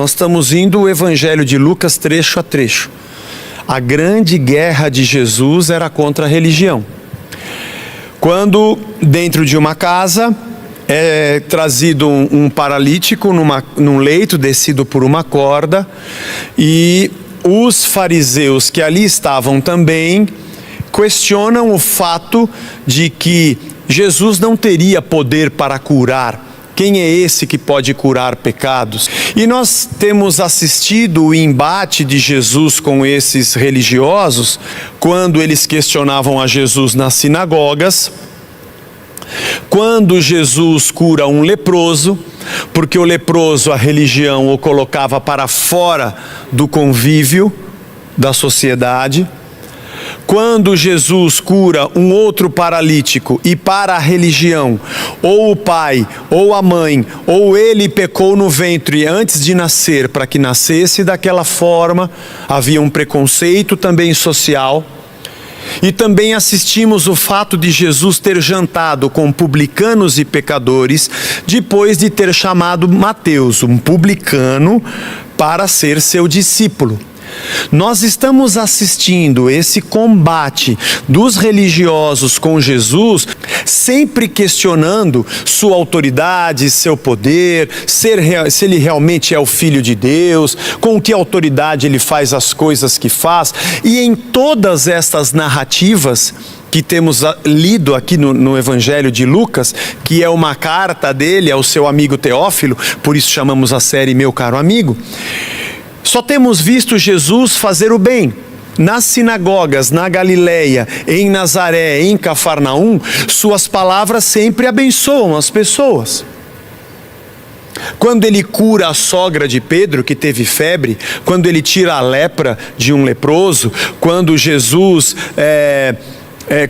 Nós estamos indo o Evangelho de Lucas trecho a trecho. A grande guerra de Jesus era contra a religião. Quando dentro de uma casa é trazido um paralítico num leito descido por uma corda, e os fariseus que ali estavam também questionam o fato de que Jesus não teria poder para curar. Quem é esse que pode curar pecados? E nós temos assistido o embate de Jesus com esses religiosos, quando eles questionavam a Jesus nas sinagogas, quando Jesus cura um leproso, porque o leproso, a religião o colocava para fora do convívio da sociedade. Quando Jesus cura um outro paralítico e para a religião, ou o pai, ou a mãe, ou ele pecou no ventre antes de nascer, para que nascesse daquela forma, havia um preconceito também social. E também assistimos o fato de Jesus ter jantado com publicanos e pecadores, depois de ter chamado Mateus, um publicano, para ser seu discípulo. Nós estamos assistindo esse combate dos religiosos com Jesus, sempre questionando sua autoridade, seu poder, se ele realmente é o Filho de Deus, com que autoridade ele faz as coisas que faz. E em todas estas narrativas que temos lido aqui no Evangelho de Lucas, que é uma carta dele ao seu amigo Teófilo, por isso chamamos a série Meu Caro Amigo, só temos visto Jesus fazer o bem. Nas sinagogas, na Galileia, em Nazaré, em Cafarnaum, suas palavras sempre abençoam as pessoas. Quando ele cura a sogra de Pedro, que teve febre, quando ele tira a lepra de um leproso, quando Jesus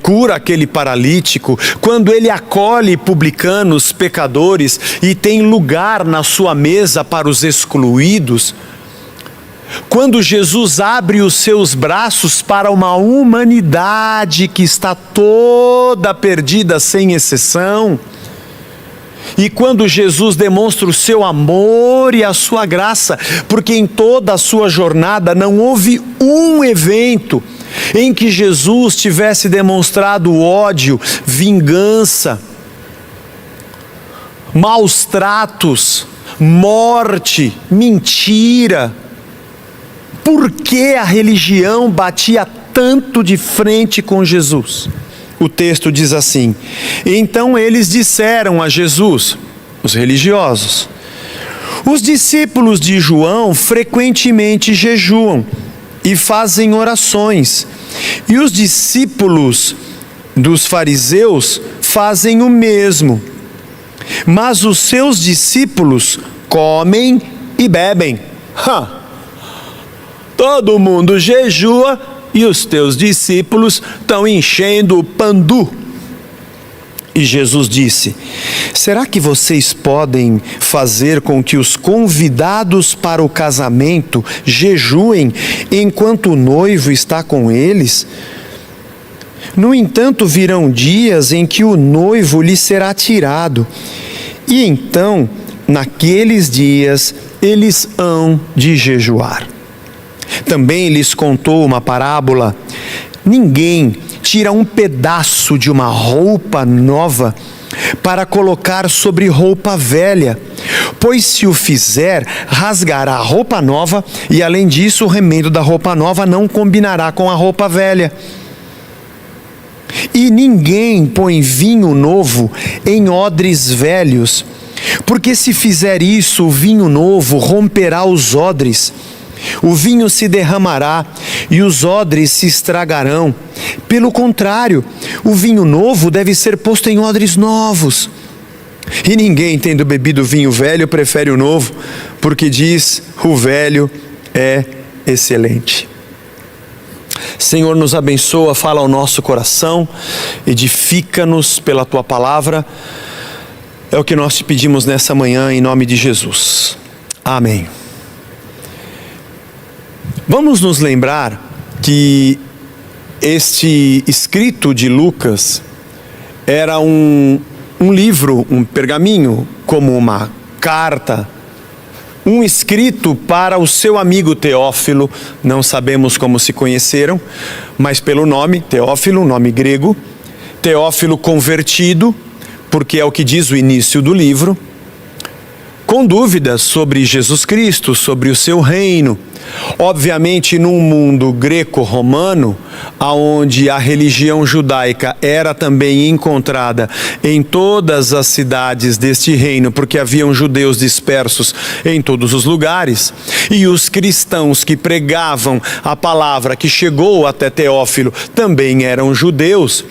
cura aquele paralítico, quando ele acolhe publicanos, pecadores e tem lugar na sua mesa para os excluídos, quando Jesus abre os seus braços para uma humanidade que está toda perdida sem exceção, e quando Jesus demonstra o seu amor e a sua graça, porque em toda a sua jornada não houve um evento em que Jesus tivesse demonstrado ódio, vingança, maus tratos, morte, mentira. Por que a religião batia tanto de frente com Jesus? O texto diz assim: então eles disseram a Jesus, os religiosos, os discípulos de João frequentemente jejuam e fazem orações, e os discípulos dos fariseus fazem o mesmo, mas os seus discípulos comem e bebem. Todo mundo jejua e os teus discípulos estão enchendo o pandu. E Jesus disse: será que vocês podem fazer com que os convidados para o casamento jejuem enquanto o noivo está com eles? No entanto, virão dias em que o noivo lhe será tirado, e então, naqueles dias, eles hão de jejuar. Também lhes contou uma parábola: ninguém tira um pedaço de uma roupa nova para colocar sobre roupa velha, pois se o fizer, rasgará a roupa nova, e além disso o remendo da roupa nova não combinará com a roupa velha. E ninguém põe vinho novo em odres velhos, porque se fizer isso, o vinho novo romperá os odres, o vinho se derramará e os odres se estragarão. Pelo contrário, o vinho novo deve ser posto em odres novos. E ninguém, tendo bebido vinho velho, prefere o novo, porque diz: o velho é excelente. Senhor, nos abençoa, fala ao nosso coração, edifica-nos pela Tua palavra. É o que nós te pedimos nessa manhã, em nome de Jesus. Amém. Vamos nos lembrar que este escrito de Lucas era um livro, um pergaminho, como uma carta um escrito para o seu amigo Teófilo, não sabemos como se conheceram, mas pelo nome, Teófilo, nome grego, Teófilo convertido, porque é o que diz o início do livro, com dúvidas sobre Jesus Cristo, sobre o seu reino. Obviamente, num mundo greco-romano, onde a religião judaica era também encontrada em todas as cidades deste reino, porque haviam judeus dispersos em todos os lugares, e os cristãos que pregavam a palavra que chegou até Teófilo também eram judeus.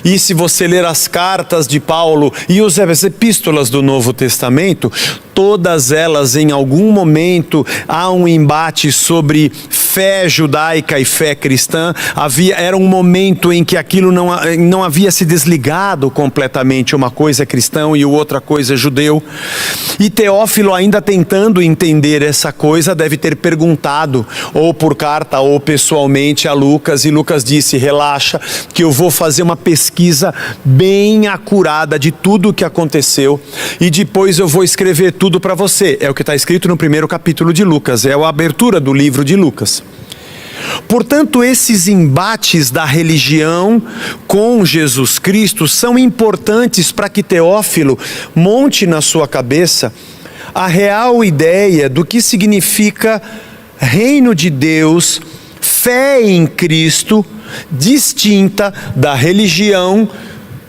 E se você ler as cartas de Paulo e as epístolas do Novo Testamento, todas elas em algum momento há um embate sobre fé judaica e fé cristã. Era um momento em que aquilo não havia se desligado completamente, uma coisa é cristão e outra coisa é judeu. E Teófilo, ainda tentando entender essa coisa, deve ter perguntado, ou por carta ou pessoalmente, a Lucas, e Lucas disse: relaxa, que eu vou fazer uma pesquisa bem acurada de tudo o que aconteceu e depois eu vou escrever tudo para você. É o que está escrito no primeiro capítulo de Lucas, é a abertura do livro de Lucas. Portanto, esses embates da religião com Jesus Cristo são importantes para que Teófilo monte na sua cabeça a real ideia do que significa reino de Deus, fé em Cristo, distinta da religião,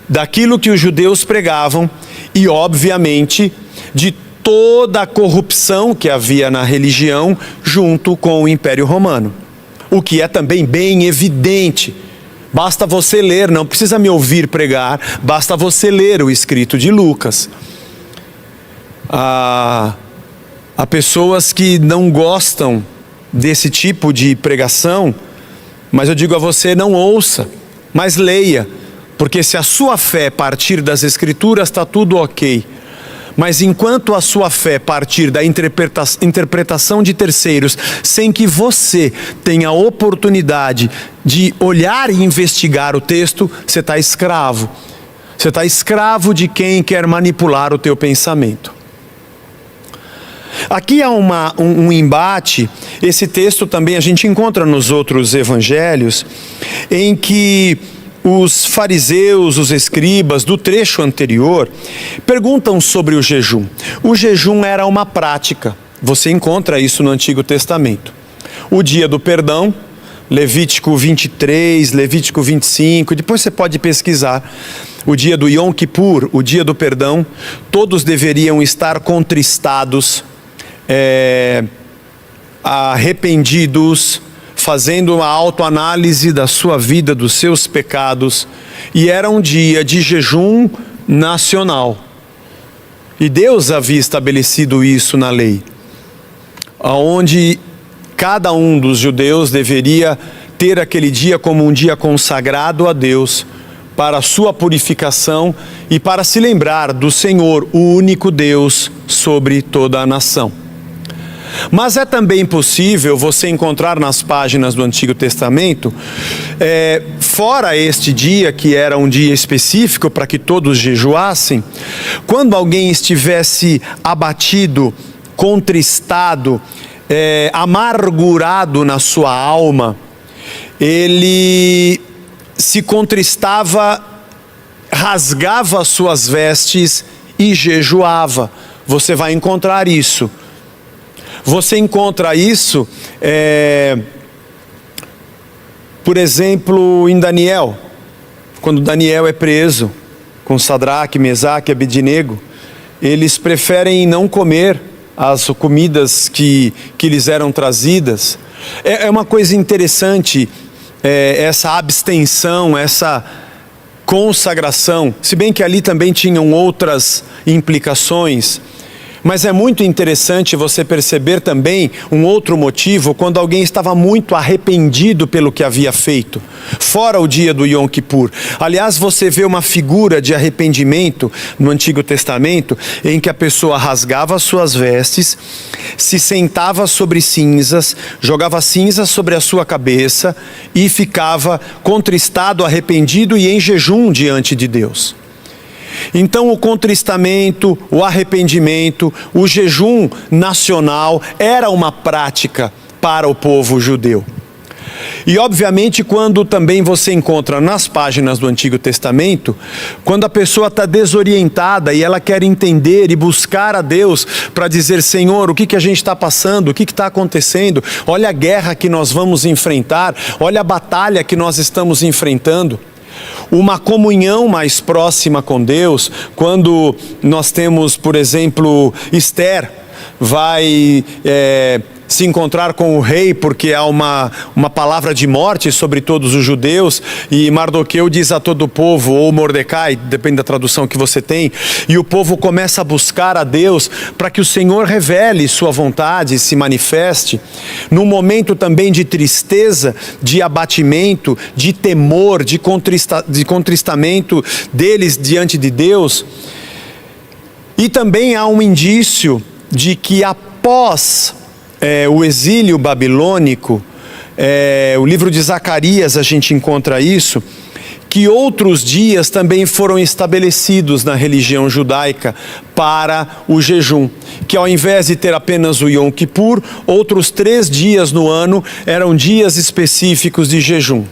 daquilo que os judeus pregavam e, obviamente, de toda a corrupção que havia na religião junto com o Império Romano. O que é também bem evidente. Basta você ler, não precisa me ouvir pregar, basta você ler o escrito de Lucas. Há pessoas que não gostam desse tipo de pregação, mas eu digo a você, não ouça, mas leia, porque se a sua fé partir das Escrituras, está tudo ok. Mas enquanto a sua fé partir da interpretação de terceiros, sem que você tenha a oportunidade de olhar e investigar o texto, você está escravo. Você está escravo de quem quer manipular o teu pensamento. Aqui há um embate. Esse texto também a gente encontra nos outros evangelhos, em que os fariseus, os escribas do trecho anterior perguntam sobre o jejum. O jejum era uma prática, você encontra isso no Antigo Testamento. O dia do perdão, Levítico 23, Levítico 25, depois você pode pesquisar. O dia do Yom Kippur, o dia do perdão, todos deveriam estar contristados, arrependidos, fazendo uma autoanálise da sua vida, dos seus pecados, e era um dia de jejum nacional. E Deus havia estabelecido isso na lei, onde cada um dos judeus deveria ter aquele dia como um dia consagrado a Deus, para a sua purificação e para se lembrar do Senhor, o único Deus sobre toda a nação. Mas é também possível você encontrar nas páginas do Antigo Testamento, fora este dia, que era um dia específico para que todos jejuassem, quando alguém estivesse abatido, contristado, amargurado na sua alma, ele se contristava, rasgava as suas vestes e jejuava. Você vai encontrar isso. Você encontra isso, por exemplo, em Daniel, quando Daniel é preso com Sadraque, Mesaque e Abednego, eles preferem não comer as comidas que lhes eram trazidas. É uma coisa interessante, essa abstenção, essa consagração, se bem que ali também tinham outras implicações. Mas é muito interessante você perceber também um outro motivo, quando alguém estava muito arrependido pelo que havia feito, fora o dia do Yom Kippur. Aliás, você vê uma figura de arrependimento no Antigo Testamento, em que a pessoa rasgava as suas vestes, se sentava sobre cinzas, jogava cinzas sobre a sua cabeça e ficava contristado, arrependido e em jejum diante de Deus. Então o contristamento, o arrependimento, o jejum nacional era uma prática para o povo judeu. E obviamente quando também você encontra nas páginas do Antigo Testamento, quando a pessoa está desorientada e ela quer entender e buscar a Deus para dizer: Senhor, o que a gente está passando, o que está acontecendo, olha a guerra que nós vamos enfrentar, olha a batalha que nós estamos enfrentando. Uma comunhão mais próxima com Deus, quando nós temos, por exemplo, Esther vai se encontrar com o rei, porque há uma palavra de morte sobre todos os judeus, e Mardoqueu diz a todo o povo, ou Mordecai, depende da tradução que você tem, e o povo começa a buscar a Deus para que o Senhor revele sua vontade, se manifeste, num momento também de tristeza, de abatimento, de temor, de contristamento deles diante de Deus. E também há um indício de que após o exílio babilônico, o livro de Zacarias a gente encontra isso, que outros dias também foram estabelecidos na religião judaica para o jejum, que ao invés de ter apenas o Yom Kippur, outros 3 dias no ano eram dias específicos de jejum.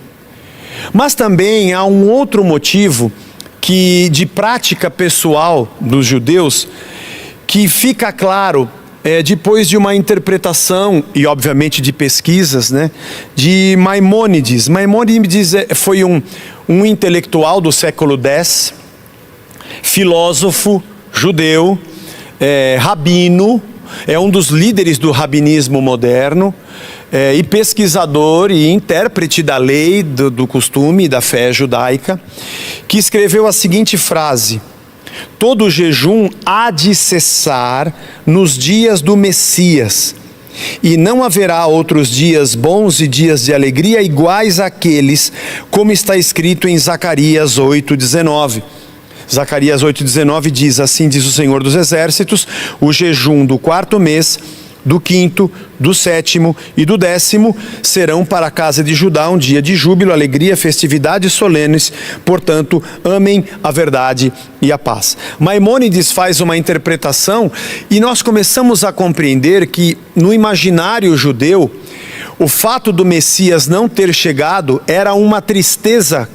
Mas também há um outro motivo de prática pessoal dos judeus, que fica claro depois de uma interpretação e obviamente de pesquisas, de Maimônides. Maimônides foi um intelectual do século X, filósofo judeu, rabino, é um dos líderes do rabinismo moderno, e pesquisador e intérprete da lei, do costume e da fé judaica, que escreveu a seguinte frase: todo jejum há de cessar nos dias do Messias, e não haverá outros dias bons e dias de alegria iguais àqueles, como está escrito em Zacarias 8,19. Zacarias 8,19 diz: assim diz o Senhor dos Exércitos, o jejum do 4º mês, do 5º, do 7º e do 10º serão para a casa de Judá um dia de júbilo, alegria, festividades solenes, portanto, amem a verdade e a paz. Maimônides faz uma interpretação e nós começamos a compreender que no imaginário judeu, o fato do Messias não ter chegado era uma tristeza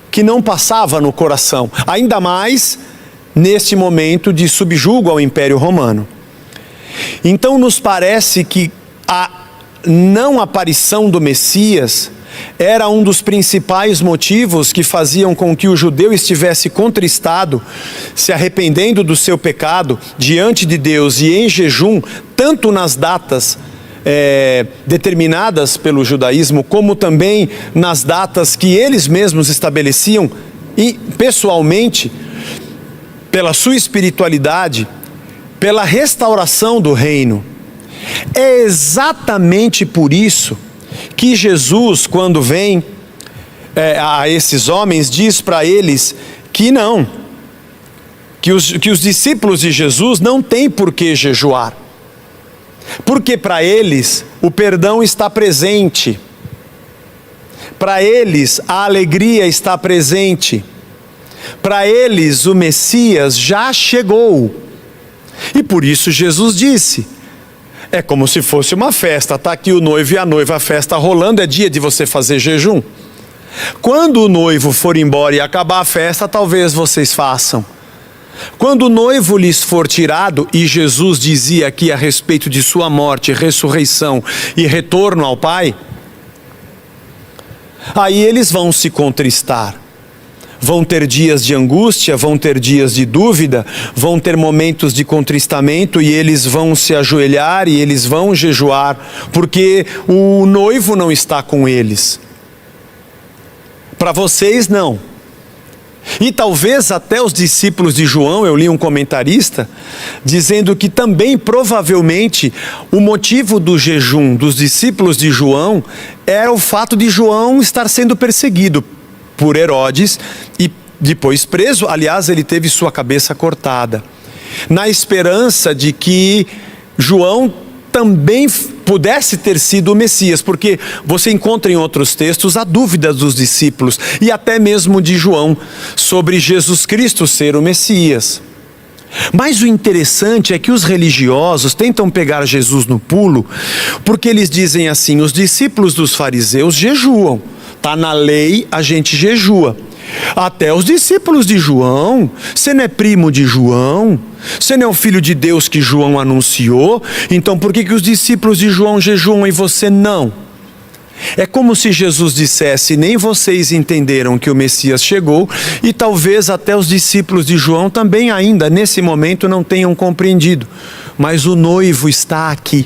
que não passava no coração, ainda mais neste momento de subjugo ao Império Romano. Então nos parece que a não aparição do Messias era um dos principais motivos que faziam com que o judeu estivesse contristado, se arrependendo do seu pecado diante de Deus e em jejum, tanto nas datas determinadas pelo judaísmo, como também nas datas que eles mesmos estabeleciam e pessoalmente, pela sua espiritualidade, pela restauração do reino. É exatamente por isso que Jesus, quando vem a esses homens, diz para eles que não, que os discípulos de Jesus não têm por que jejuar, porque para eles o perdão está presente, para eles a alegria está presente, para eles o Messias já chegou. E por isso Jesus disse: é como se fosse uma festa, está aqui o noivo e a noiva, a festa rolando, é dia de você fazer jejum. Quando o noivo for embora e acabar a festa, talvez vocês façam. Quando o noivo lhes for tirado, e Jesus dizia aqui a respeito de sua morte, ressurreição e retorno ao Pai, aí eles vão se contristar. Vão ter dias de angústia, vão ter dias de dúvida, vão ter momentos de contristamento e eles vão se ajoelhar e eles vão jejuar, porque o noivo não está com eles. Para vocês não. E talvez até os discípulos de João, eu li um comentarista dizendo que também provavelmente o motivo do jejum dos discípulos de João era o fato de João estar sendo perseguido por Herodes e depois preso. Aliás, ele teve sua cabeça cortada, na esperança de que João também pudesse ter sido o Messias, porque você encontra em outros textos a dúvida dos discípulos e até mesmo de João sobre Jesus Cristo ser o Messias. Mas o interessante é que os religiosos tentam pegar Jesus no pulo, porque eles dizem assim: os discípulos dos fariseus jejuam, está na lei, a gente jejua. Até os discípulos de João, você não é primo de João? Você não é o filho de Deus que João anunciou? Então por que os discípulos de João jejuam e você não? É como se Jesus dissesse: nem vocês entenderam que o Messias chegou, e talvez até os discípulos de João também ainda nesse momento não tenham compreendido, mas o noivo está aqui.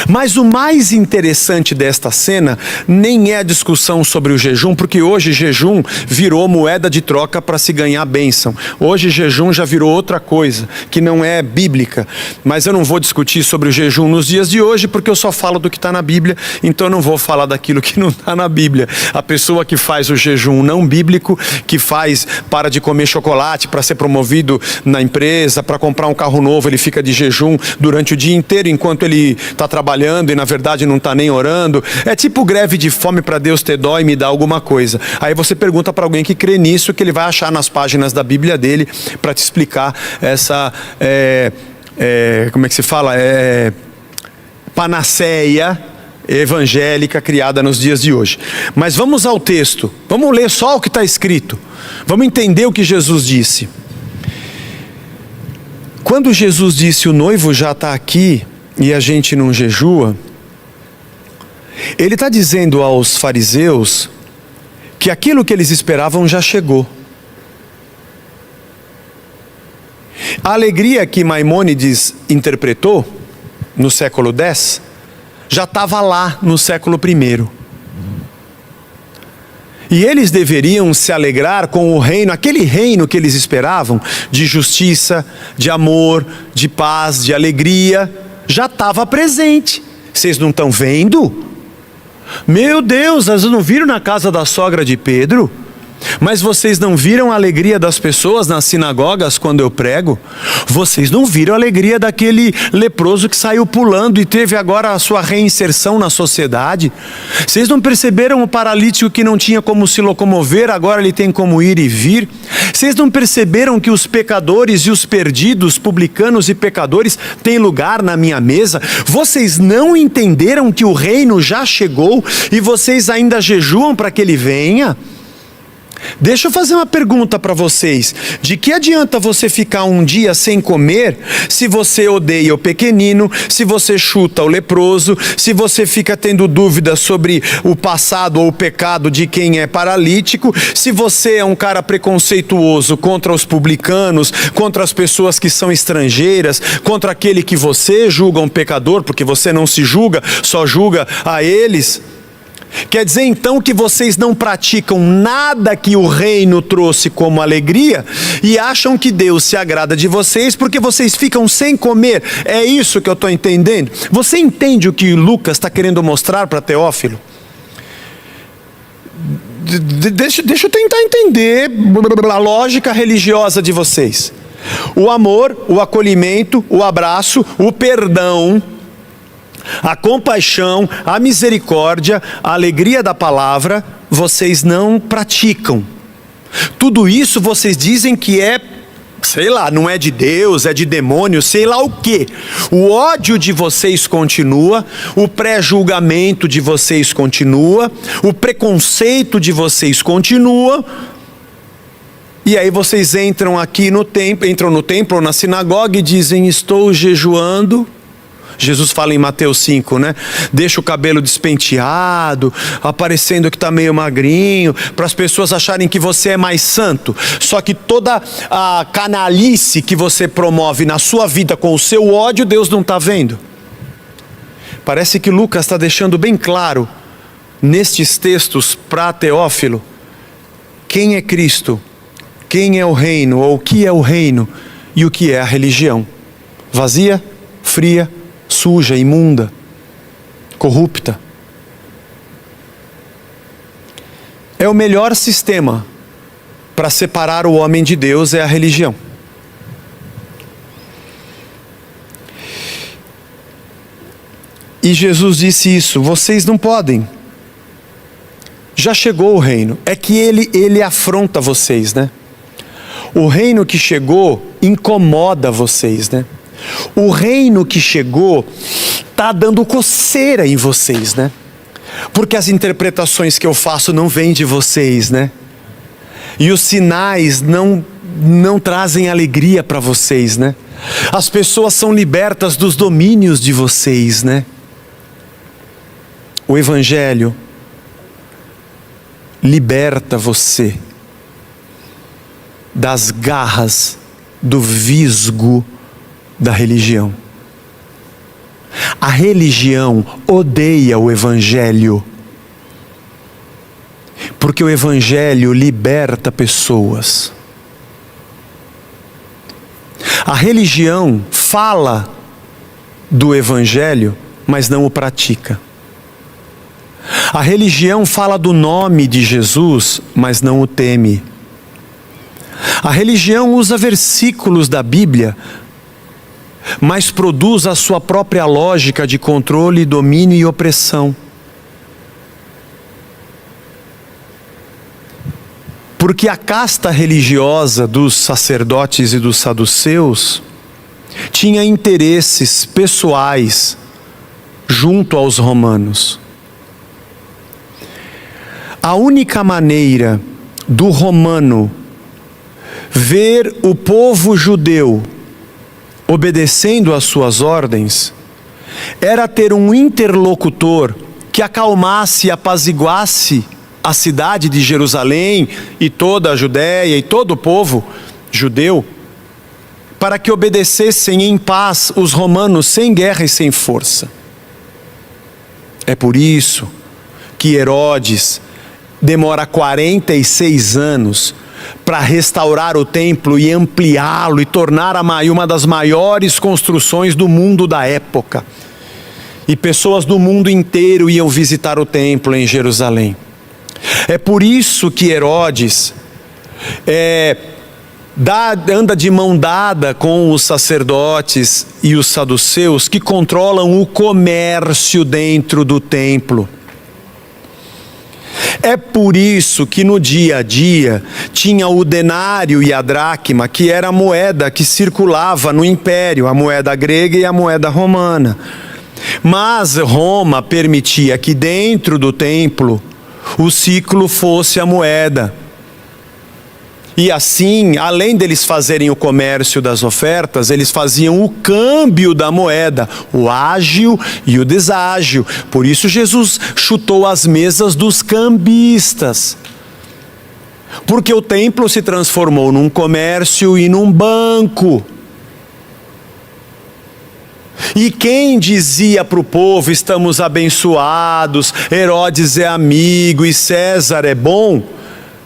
Mas o mais interessante desta cena nem é a discussão sobre o jejum, porque hoje jejum virou moeda de troca para se ganhar bênção. Hoje jejum já virou outra coisa, que não é bíblica. Mas eu não vou discutir sobre o jejum nos dias de hoje, porque eu só falo do que está na Bíblia, então eu não vou falar daquilo que não está na Bíblia. A pessoa que faz o jejum não bíblico, que para de comer chocolate para ser promovido na empresa, para comprar um carro novo, ele fica de jejum durante o dia inteiro, enquanto ele está trabalhando e na verdade não está nem orando. É tipo greve de fome para Deus ter dó e me dar alguma coisa. Aí você pergunta para alguém que crê nisso, que ele vai achar nas páginas da Bíblia dele para te explicar essa, como é que se fala? Panaceia evangélica criada nos dias de hoje. Mas vamos ao texto, vamos ler só o que está escrito, vamos entender o que Jesus disse. Quando Jesus disse: o noivo já está aqui e a gente não jejua, ele está dizendo aos fariseus que aquilo que eles esperavam já chegou. A alegria que Maimônides interpretou no século X já estava lá no século I. E eles deveriam se alegrar com o reino, aquele reino que eles esperavam, de justiça, de amor, de paz, de alegria, já estava presente. Vocês não estão vendo? Meu Deus, vocês não viram na casa da sogra de Pedro? Mas vocês não viram a alegria das pessoas nas sinagogas quando eu prego? Vocês não viram a alegria daquele leproso que saiu pulando e teve agora a sua reinserção na sociedade? Vocês não perceberam o paralítico que não tinha como se locomover, agora ele tem como ir e vir? Vocês não perceberam que os pecadores e os perdidos, publicanos e pecadores, têm lugar na minha mesa? Vocês não entenderam que o reino já chegou e vocês ainda jejuam para que ele venha? Deixa eu fazer uma pergunta para vocês: de que adianta você ficar um dia sem comer se você odeia o pequenino, se você chuta o leproso, se você fica tendo dúvidas sobre o passado ou o pecado de quem é paralítico, se você é um cara preconceituoso contra os publicanos, contra as pessoas que são estrangeiras, contra aquele que você julga um pecador, porque você não se julga, só julga a eles? Quer dizer então que vocês não praticam nada que o reino trouxe como alegria e acham que Deus se agrada de vocês porque vocês ficam sem comer? É isso que eu estou entendendo? Você entende o que Lucas está querendo mostrar para Teófilo? Deixa eu tentar entender a lógica religiosa de vocês. O amor, o acolhimento, o abraço, o perdão, a compaixão, a misericórdia, a alegria da palavra, vocês não praticam. Tudo isso vocês dizem que é, sei lá, não é de Deus, é de demônio, sei lá o quê. O ódio de vocês continua, o pré-julgamento de vocês continua, o preconceito de vocês continua. E aí vocês entram aqui no templo ou na sinagoga e dizem: estou jejuando. Jesus fala em Mateus 5, né? Deixa o cabelo despenteado, aparecendo que está meio magrinho, para as pessoas acharem que você é mais santo. Só que toda a canalice que você promove na sua vida com o seu ódio, Deus não está vendo. Parece que Lucas está deixando bem claro, nestes textos para Teófilo, quem é Cristo, quem é o reino, ou o que é o reino e o que é a religião. Vazia, fria, suja, imunda, corrupta. É o melhor sistema para separar o homem de Deus, é a religião. E Jesus disse isso: vocês não podem. Já chegou o reino. É que ele afronta vocês, né? O reino que chegou incomoda vocês, né? O reino que chegou está dando coceira em vocês, né? Porque as interpretações que eu faço não vêm de vocês, né? E os sinais não trazem alegria para vocês, né? As pessoas são libertas dos domínios de vocês, né? O Evangelho liberta você das garras do visgo da religião. A religião odeia o Evangelho, porque o Evangelho liberta pessoas. A religião fala do Evangelho, mas não o pratica. A religião fala do nome de Jesus, mas não o teme. A religião usa versículos da Bíblia, mas produz a sua própria lógica de controle, domínio e opressão. Porque a casta religiosa dos sacerdotes e dos saduceus tinha interesses pessoais junto aos romanos. A única maneira do romano ver o povo judeu obedecendo às suas ordens era ter um interlocutor que acalmasse e apaziguasse a cidade de Jerusalém e toda a Judéia e todo o povo judeu, para que obedecessem em paz os romanos sem guerra e sem força. É por isso que Herodes demora 46 anos para restaurar o templo e ampliá-lo e tornar uma das maiores construções do mundo da época. E pessoas do mundo inteiro iam visitar o templo em Jerusalém. É por isso que Herodes anda de mão dada com os sacerdotes e os saduceus que controlam o comércio dentro do templo. É por isso que no dia a dia tinha o denário e a dracma, que era a moeda que circulava no império, a moeda grega e a moeda romana. Mas Roma permitia que dentro do templo o ciclo fosse a moeda. E assim, além deles fazerem o comércio das ofertas, eles faziam o câmbio da moeda, o ágil e o deságil. Por isso Jesus chutou as mesas dos cambistas. Porque o templo se transformou num comércio e num banco. E quem dizia para o povo: estamos abençoados, Herodes é amigo e César é bom?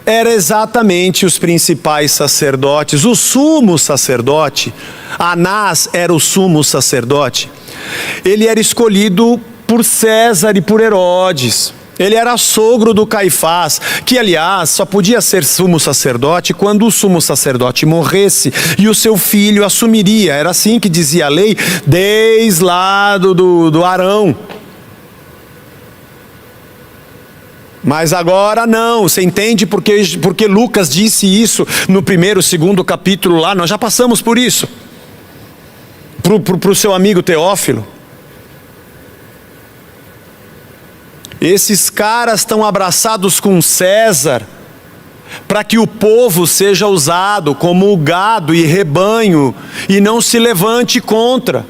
Era exatamente os principais sacerdotes. O sumo sacerdote, Anás era o sumo sacerdote. Ele era escolhido por César e por Herodes. Ele era sogro do Caifás, que aliás só podia ser sumo sacerdote quando o sumo sacerdote morresse e o seu filho assumiria. Era assim que dizia a lei desde lá do Arão. Mas agora não, você entende porque Lucas disse isso no 1º, 2º capítulo lá, nós já passamos por isso. Para o seu amigo Teófilo. Esses caras estão abraçados com César, para que o povo seja usado como gado e rebanho, e não se levante contra.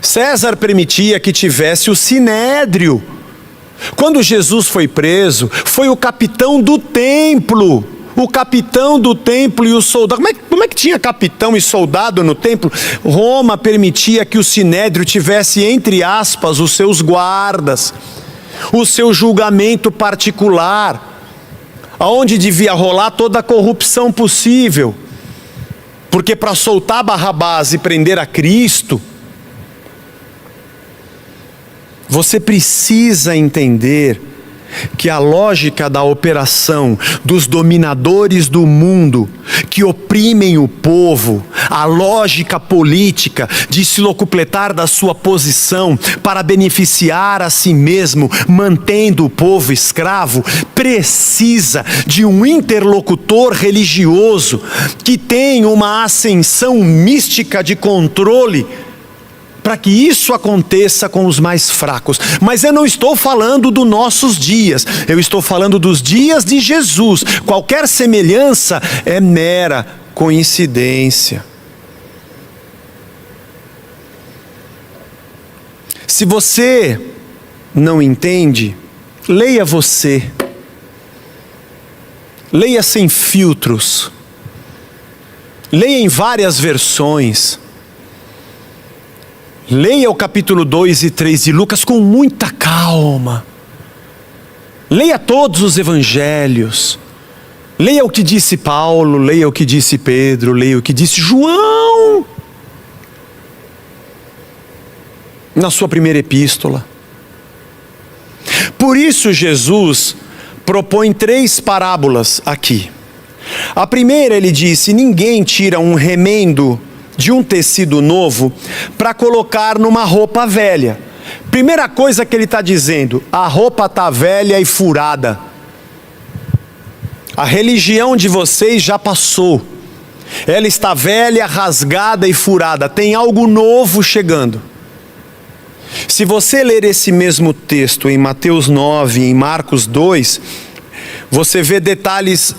César permitia que tivesse o sinédrio. Quando Jesus foi preso, foi o capitão do templo. O capitão do templo e o soldado. Como é que tinha capitão e soldado no templo? Roma permitia que o sinédrio tivesse, entre aspas, os seus guardas, o seu julgamento particular, aonde devia rolar toda a corrupção possível. Porque para soltar Barrabás e prender a Cristo, você precisa entender que a lógica da operação dos dominadores do mundo, que oprimem o povo, a lógica política de se locupletar da sua posição para beneficiar a si mesmo, mantendo o povo escravo, precisa de um interlocutor religioso que tem uma ascensão mística de controle para que isso aconteça com os mais fracos. Mas eu não estou falando dos nossos dias, eu estou falando dos dias de Jesus. Qualquer semelhança é mera coincidência. Se você não entende, leia você. Leia sem filtros. Leia em várias versões. Leia o capítulo 2 e 3 de Lucas com muita calma. Leia todos os evangelhos. Leia o que disse Paulo, leia o que disse Pedro, leia o que disse João na sua primeira epístola. Por isso Jesus propõe 3 parábolas aqui. A primeira, ele disse: ninguém tira um remendo de um tecido novo para colocar numa roupa velha. Primeira coisa que ele está dizendo: a roupa está velha e furada. A religião de vocês já passou. Ela está velha, rasgada e furada. Tem algo novo chegando. Se você ler esse mesmo texto em Mateus 9 e em Marcos 2, você vê detalhes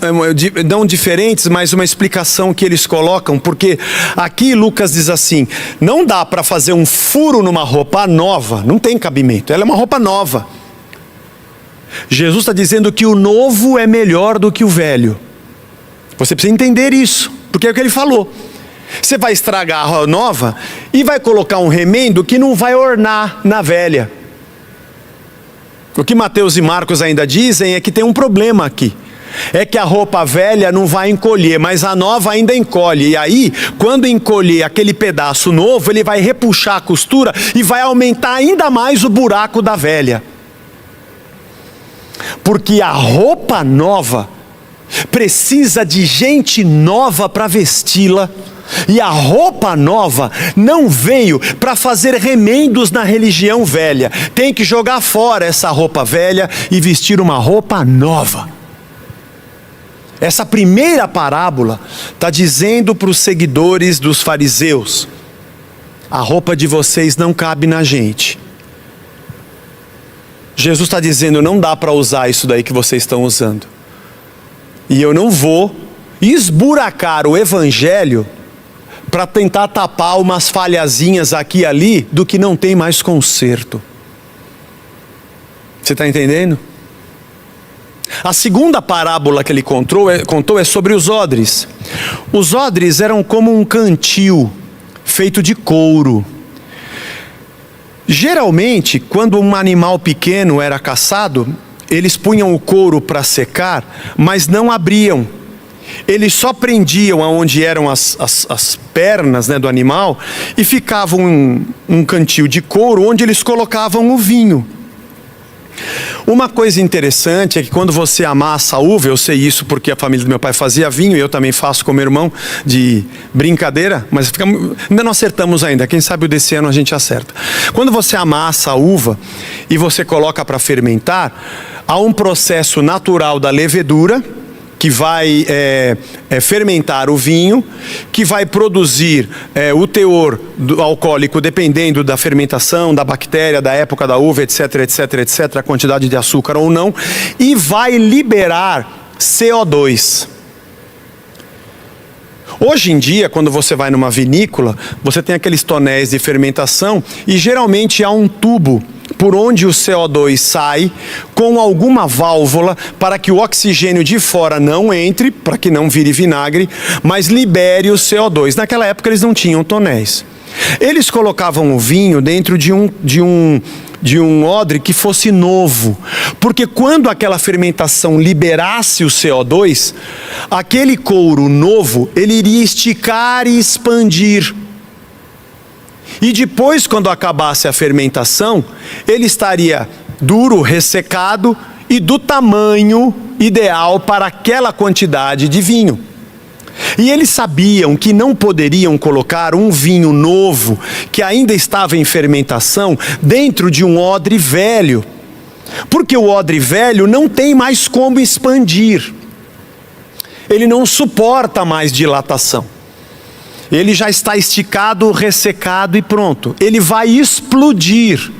não diferentes, mas uma explicação que eles colocam, porque aqui Lucas diz assim: não dá para fazer um furo numa roupa nova, não tem cabimento, ela é uma roupa nova. Jesus está dizendo que o novo é melhor do que o velho. Você precisa entender isso, porque é o que ele falou. Você vai estragar a nova e vai colocar um remendo que não vai ornar na velha. O que Mateus e Marcos ainda dizem é que tem um problema aqui. É que a roupa velha não vai encolher, mas a nova ainda encolhe. E aí, quando encolher aquele pedaço novo, ele vai repuxar a costura e vai aumentar ainda mais o buraco da velha. Porque a roupa nova precisa de gente nova para vesti-la. E a roupa nova não veio para fazer remendos na religião velha. Tem que jogar fora essa roupa velha e vestir uma roupa nova. Essa primeira parábola está dizendo para os seguidores dos fariseus: a roupa de vocês não cabe na gente. Jesus está dizendo: não dá para usar isso daí que vocês estão usando. E eu não vou esburacar o evangelho para tentar tapar umas falhazinhas aqui e ali do que não tem mais conserto. Você está entendendo? A segunda parábola que ele contou é sobre os odres. Os odres eram como um cantil feito de couro. Geralmente, quando um animal pequeno era caçado, eles punham o couro para secar, mas não abriam. Eles só prendiam aonde eram as pernas, né, do animal, e ficava um cantil de couro onde eles colocavam o vinho. Uma coisa interessante é que quando você amassa a uva, eu sei isso porque a família do meu pai fazia vinho, e eu também faço com meu irmão, de brincadeira, mas ainda não acertamos ainda, quem sabe o desse ano a gente acerta. Quando você amassa a uva e você coloca para fermentar, há um processo natural da levedura, que vai fermentar o vinho, que vai produzir o teor alcoólico, dependendo da fermentação, da bactéria, da época da uva, etc, etc, etc, a quantidade de açúcar ou não, e vai liberar CO2. Hoje em dia, quando você vai numa vinícola, você tem aqueles tonéis de fermentação, e geralmente há um tubo por onde o CO2 sai, com alguma válvula para que o oxigênio de fora não entre, para que não vire vinagre, mas libere o CO2. Naquela época eles não tinham tonéis. Eles colocavam o vinho dentro de um odre que fosse novo, porque quando aquela fermentação liberasse o CO2, aquele couro novo, ele iria esticar e expandir. E depois, quando acabasse a fermentação, ele estaria duro, ressecado e do tamanho ideal para aquela quantidade de vinho. E eles sabiam que não poderiam colocar um vinho novo, que ainda estava em fermentação, dentro de um odre velho. Porque o odre velho não tem mais como expandir. Ele não suporta mais dilatação. Ele já está esticado, ressecado e pronto. Ele vai explodir.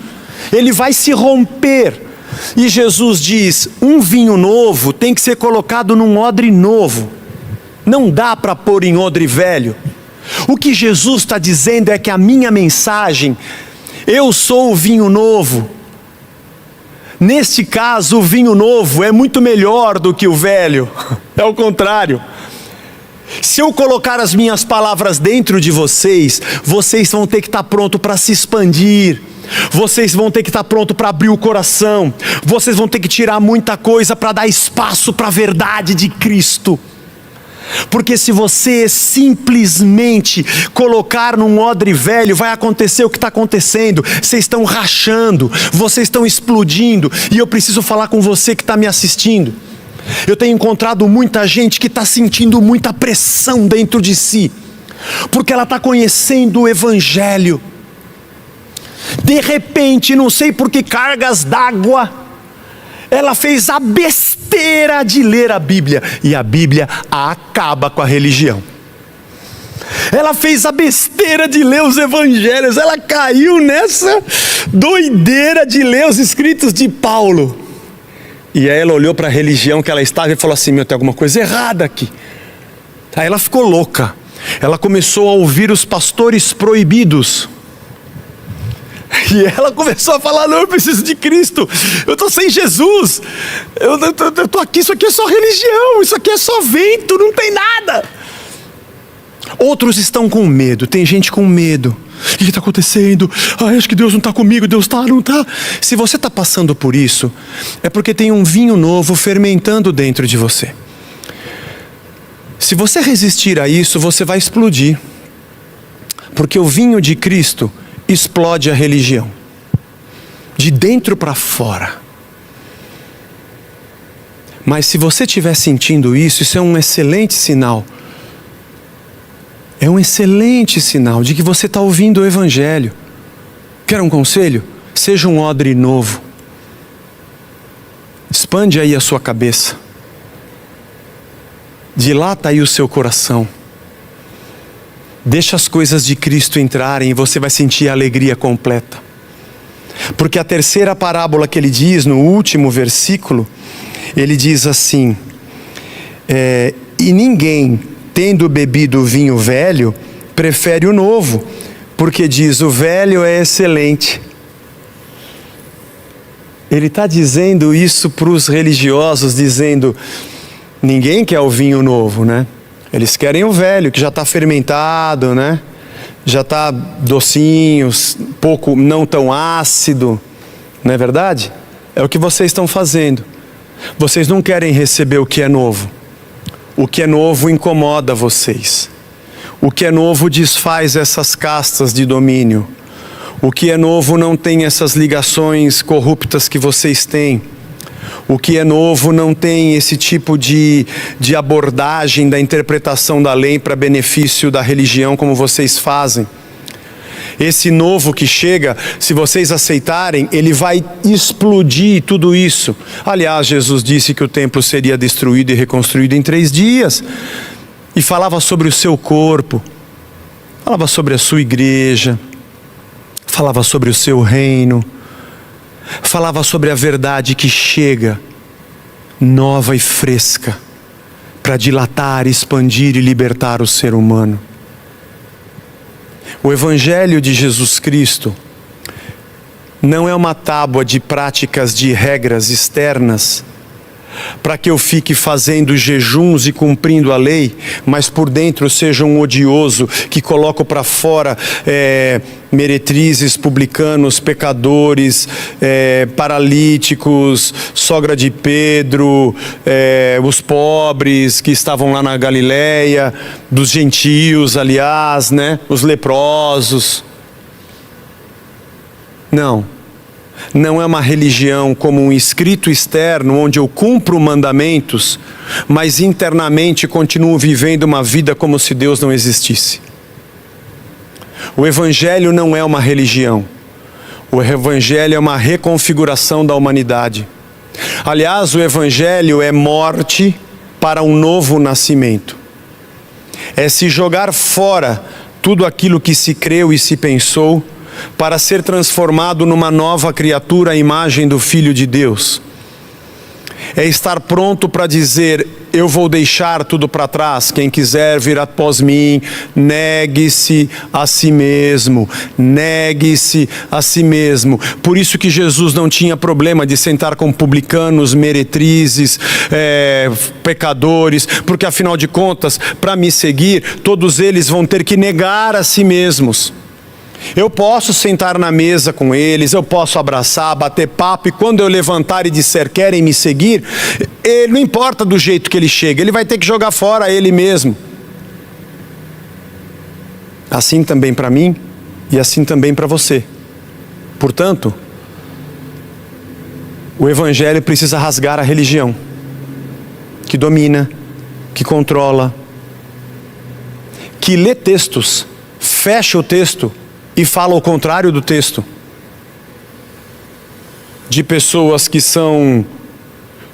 Ele vai se romper. E Jesus diz, um vinho novo tem que ser colocado num odre novo. Não dá para pôr em odre velho. O que Jesus está dizendo é que a minha mensagem, eu sou o vinho novo. Neste caso, o vinho novo é muito melhor do que o velho. É o contrário. Se eu colocar as minhas palavras dentro de vocês, vocês vão ter que estar prontos para se expandir. Vocês vão ter que estar prontos para abrir o coração. Vocês vão ter que tirar muita coisa para dar espaço para a verdade de Cristo. Porque se você simplesmente colocar num odre velho, vai acontecer o que está acontecendo. Vocês estão rachando, vocês estão explodindo. E eu preciso falar com você que está me assistindo. Eu tenho encontrado muita gente que está sentindo muita pressão dentro de si, porque ela está conhecendo o Evangelho. De repente, não sei por que cargas d'água, ela fez a besteira de ler a Bíblia. E a Bíblia acaba com a religião. Ela fez a besteira de ler os evangelhos. Ela caiu nessa doideira de ler os escritos de Paulo. E aí ela olhou para a religião que ela estava e falou assim, tem alguma coisa errada aqui. Aí ela ficou louca. Ela começou a ouvir os pastores proibidos. E ela começou a falar, não, eu preciso de Cristo, eu estou sem Jesus, eu estou aqui, isso aqui é só religião, isso aqui é só vento, não tem nada. Outros estão com medo, tem gente com medo. O que está acontecendo? Acho que Deus não está comigo, Deus está, não está. Se você está passando por isso, é porque tem um vinho novo fermentando dentro de você. Se você resistir a isso, você vai explodir. Porque o vinho de Cristo explode a religião, de dentro para fora. Mas se você estiver sentindo isso, isso é um excelente sinal. É um excelente sinal de que você está ouvindo o Evangelho. Quer um conselho? Seja um odre novo. Expande aí a sua cabeça. Dilata aí o seu coração. Deixa as coisas de Cristo entrarem e você vai sentir a alegria completa. Porque a terceira parábola que ele diz no último versículo, ele diz assim, e ninguém, tendo bebido o vinho velho, prefere o novo, porque diz, o velho é excelente. Ele está dizendo isso para os religiosos, dizendo, ninguém quer o vinho novo, né? Eles querem o velho, que já está fermentado, né? Já está docinho, pouco, não tão ácido. Não é verdade? É o que vocês estão fazendo. Vocês não querem receber o que é novo. O que é novo incomoda vocês. O que é novo desfaz essas castas de domínio. O que é novo não tem essas ligações corruptas que vocês têm. O que é novo não tem esse tipo de abordagem da interpretação da lei para benefício da religião como vocês fazem. Esse novo que chega, se vocês aceitarem, ele vai explodir tudo isso. Aliás, Jesus disse que o templo seria destruído e reconstruído em 3 dias. E falava sobre o seu corpo, falava sobre a sua igreja, falava sobre o seu reino. Falava sobre a verdade que chega, nova e fresca, para dilatar, expandir e libertar o ser humano. O Evangelho de Jesus Cristo não é uma tábua de práticas, de regras externas, para que eu fique fazendo jejuns e cumprindo a lei, mas por dentro seja um odioso que coloco para fora meretrizes, publicanos, pecadores, paralíticos, sogra de Pedro, os pobres que estavam lá na Galileia, dos gentios, aliás, né? Os leprosos. Não. não é uma religião como um escrito externo, onde eu cumpro mandamentos, mas internamente continuo vivendo uma vida como se Deus não existisse. O Evangelho não é uma religião. O Evangelho é uma reconfiguração da humanidade. Aliás, o Evangelho é morte para um novo nascimento. É se jogar fora tudo aquilo que se creu e se pensou, para ser transformado numa nova criatura à imagem do Filho de Deus. É estar pronto para dizer: eu vou deixar tudo para trás, quem quiser vir após mim, negue-se a si mesmo, negue-se a si mesmo. Por isso que Jesus não tinha problema de sentar com publicanos, meretrizes, pecadores, porque afinal de contas, para me seguir, todos eles vão ter que negar a si mesmos. Eu posso sentar na mesa com eles, eu posso abraçar, bater papo, e quando eu levantar e disser querem me seguir, não importa do jeito que ele chega, ele vai ter que jogar fora ele mesmo. Assim também para mim e assim também para você. Portanto, o Evangelho precisa rasgar a religião que domina, que controla, que lê textos, fecha o texto e fala o contrário do texto. De pessoas que são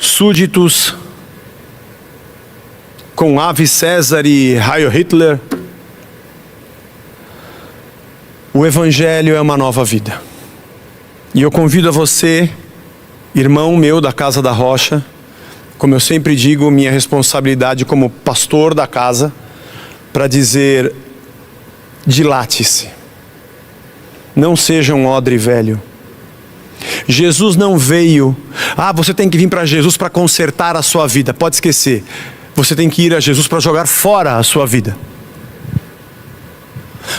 súditos com Ave César e Heil Hitler. O Evangelho é uma nova vida. E eu convido a você, irmão meu da Casa da Rocha, como eu sempre digo, minha responsabilidade como pastor da casa, para dizer: dilate-se. Não seja um odre velho. Jesus não veio, você tem que vir para Jesus para consertar a sua vida. Pode esquecer. Você tem que ir a Jesus para jogar fora a sua vida.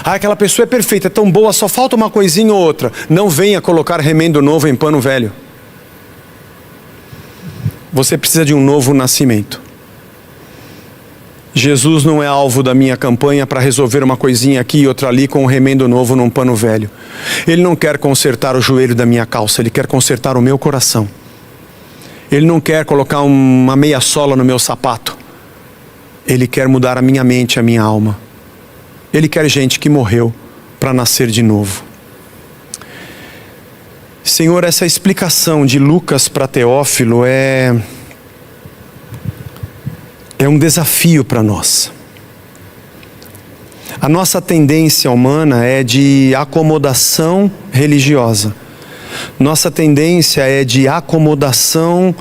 Aquela pessoa é perfeita, é tão boa, só falta uma coisinha ou outra. Não venha colocar remendo novo em pano velho. Você precisa de um novo nascimento. Jesus não é alvo da minha campanha para resolver uma coisinha aqui e outra ali com um remendo novo num pano velho. Ele não quer consertar o joelho da minha calça, Ele quer consertar o meu coração. Ele não quer colocar uma meia sola no meu sapato. Ele quer mudar a minha mente, a minha alma. Ele quer gente que morreu para nascer de novo. Senhor, essa explicação de Lucas para Teófilo é um desafio para nós. A nossa tendência humana é de acomodação religiosa. Nossa tendência é de acomodação,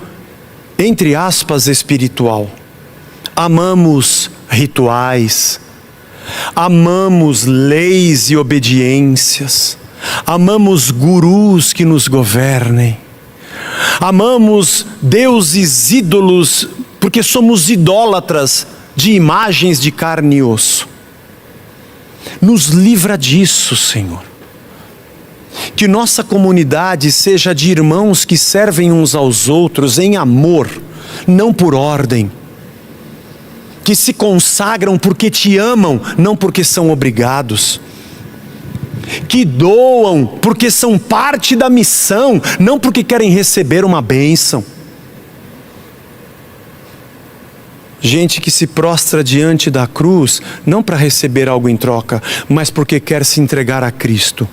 entre aspas, espiritual. Amamos rituais, amamos leis e obediências, amamos gurus que nos governem, amamos deuses ídolos, porque somos idólatras de imagens de carne e osso. Nos livra disso, Senhor. Que nossa comunidade seja de irmãos que servem uns aos outros em amor, não por ordem. Que se consagram porque te amam, não porque são obrigados. Que doam porque são parte da missão, não porque querem receber uma bênção. Gente que se prostra diante da cruz, não para receber algo em troca, mas porque quer se entregar a Cristo.